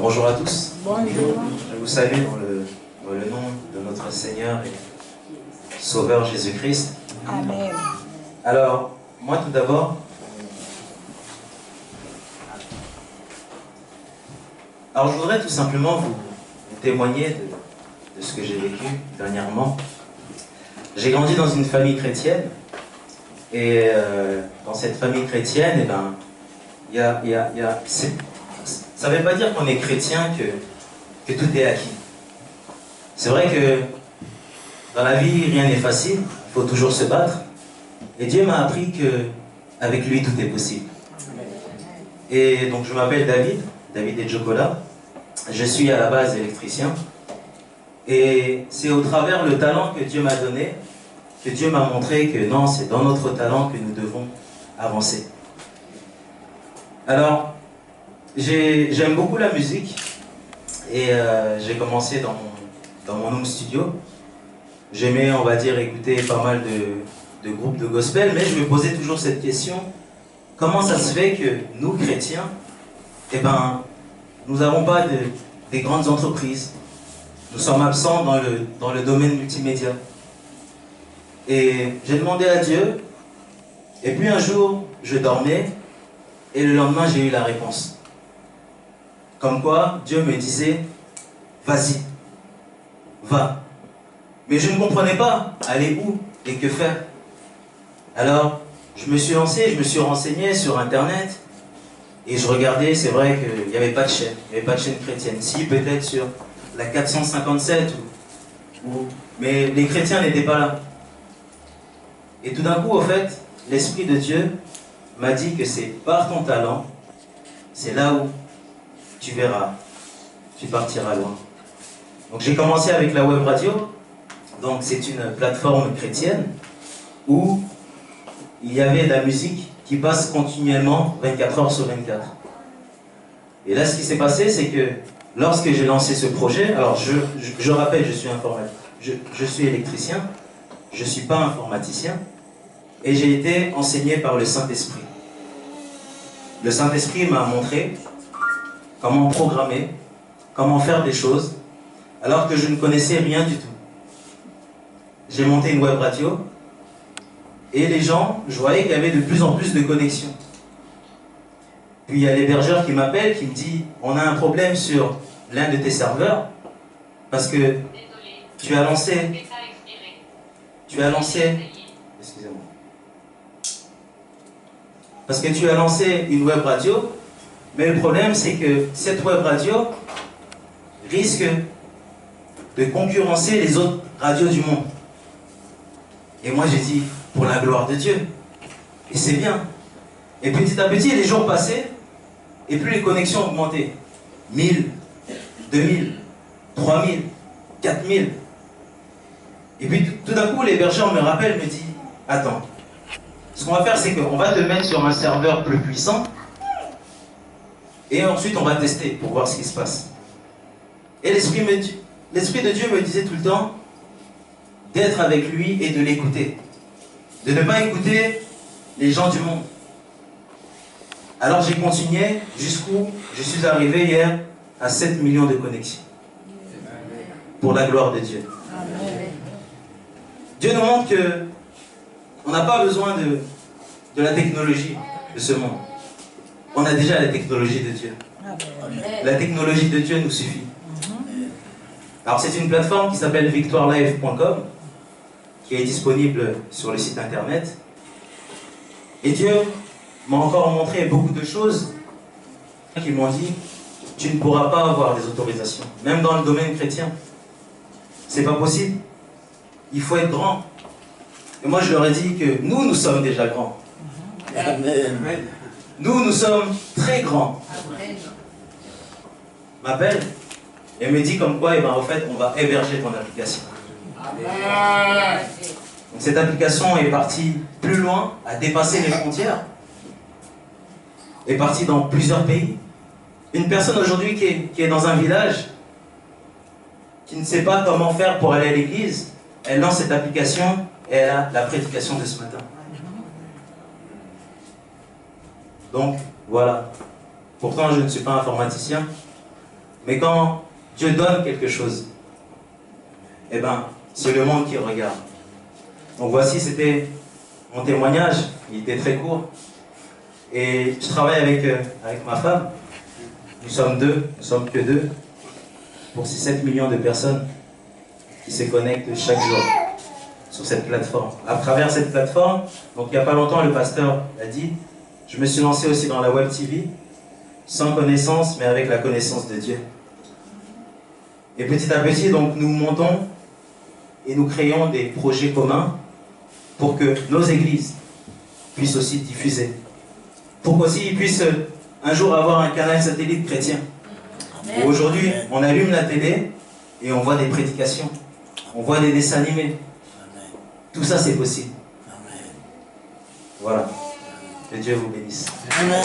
Bonjour à tous. Bonjour. Je vous salue dans le nom de notre Seigneur et Sauveur Jésus-Christ. Amen. Alors, moi tout d'abord, je voudrais tout simplement vous témoigner de ce que j'ai vécu dernièrement. J'ai grandi dans une famille chrétienne et dans cette famille chrétienne, ça ne veut pas dire qu'on est chrétien que tout est acquis. C'est vrai que dans la vie, rien n'est facile, il faut toujours se battre. Et Dieu m'a appris qu'avec lui, tout est possible. Et donc je m'appelle David Edjokola. Je suis à la base électricien. Et c'est au travers le talent que Dieu m'a donné, que Dieu m'a montré que non, c'est dans notre talent que nous devons avancer. Alors, j'aime beaucoup la musique et j'ai commencé dans mon home studio. J'aimais, on va dire, écouter pas mal de groupes de gospel, mais je me posais toujours cette question: comment ça se fait que nous, chrétiens, nous n'avons pas des grandes entreprises? Nous sommes absents dans le domaine multimédia. Et j'ai demandé à Dieu, et puis un jour, je dormais, et le lendemain, j'ai eu la réponse. Comme quoi, Dieu me disait: vas-y, va. Mais je ne comprenais pas aller où et que faire. Alors, je me suis lancé, je me suis renseigné sur Internet, et je regardais, c'est vrai qu'il n'y avait pas de chaîne, il n'y avait pas de chaîne chrétienne. Si, peut-être sur la 457, mais les chrétiens n'étaient pas là. Et tout d'un coup, au fait, l'Esprit de Dieu m'a dit que c'est par ton talent, c'est là où tu verras, tu partiras loin. Donc j'ai commencé avec la web radio. Donc c'est une plateforme chrétienne où il y avait de la musique qui passe continuellement 24 heures sur 24. Et là, ce qui s'est passé, c'est que lorsque j'ai lancé ce projet, alors je rappelle, je suis informatique, je suis électricien, je ne suis pas informaticien, et j'ai été enseigné par le Saint-Esprit. Le Saint-Esprit m'a montré comment programmer, comment faire des choses, alors que je ne connaissais rien du tout. J'ai monté une web radio, et les gens, je voyais qu'il y avait de plus en plus de connexions. Puis il y a l'hébergeur qui m'appelle, qui me dit: on a un problème sur l'un de tes serveurs, parce que tu as lancé, excusez-moi, parce que tu as lancé une web radio, mais le problème c'est que cette web radio risque de concurrencer les autres radios du monde. Et moi j'ai dit: pour la gloire de Dieu. Et c'est bien. Et petit à petit, les jours passaient, et plus les connexions augmentaient. 1000, 2000, 3000, 4000. Et puis tout d'un coup, l'hébergeur me rappelle, me dit: attends, ce qu'on va faire, c'est qu'on va te mettre sur un serveur plus puissant, et ensuite on va tester pour voir ce qui se passe. Et l'Esprit de Dieu me disait tout le temps d'être avec lui et de l'écouter. De ne pas écouter les gens du monde. Alors j'ai continué jusqu'où je suis arrivé hier à 7 millions de connexions. Pour la gloire de Dieu. Dieu nous montre que on n'a pas besoin de la technologie de ce monde. On a déjà la technologie de Dieu. La technologie de Dieu nous suffit. Alors c'est une plateforme qui s'appelle victoirelive.com, qui est disponible sur le site internet. Et Dieu m'a encore montré beaucoup de choses qui m'ont dit: tu ne pourras pas avoir des autorisations, même dans le domaine chrétien. C'est pas possible. Il faut être grand. Et moi je leur ai dit que nous sommes déjà grands. Amen. Nous sommes très grands. M'appelle et me dit comme quoi, en fait, on va héberger ton application. Donc, cette application est partie plus loin, a dépassé les frontières, est partie dans plusieurs pays. Une personne aujourd'hui qui est dans un village, qui ne sait pas comment faire pour aller à l'église, elle lance cette application et elle a la prédication de ce matin. Donc, voilà. Pourtant, je ne suis pas informaticien, Mais quand Dieu donne quelque chose, eh ben, c'est le monde qui regarde. Donc voici, c'était mon témoignage. Il était très court. Et je travaille avec ma femme. Nous sommes que deux, pour ces 7 millions de personnes qui se connectent chaque jour sur cette plateforme. À travers cette plateforme, donc il n'y a pas longtemps, le pasteur l'a dit, je me suis lancé aussi dans la Web TV, sans connaissance, mais avec la connaissance de Dieu. Et petit à petit, donc, nous montons et nous créons des projets communs pour que nos églises puissent aussi diffuser. Pour qu'aussi ils puissent un jour avoir un canal satellite chrétien. Aujourd'hui, on allume la télé et on voit des prédications, on voit des dessins animés. Tout ça, c'est possible. Voilà. Que Dieu vous bénisse. Amen.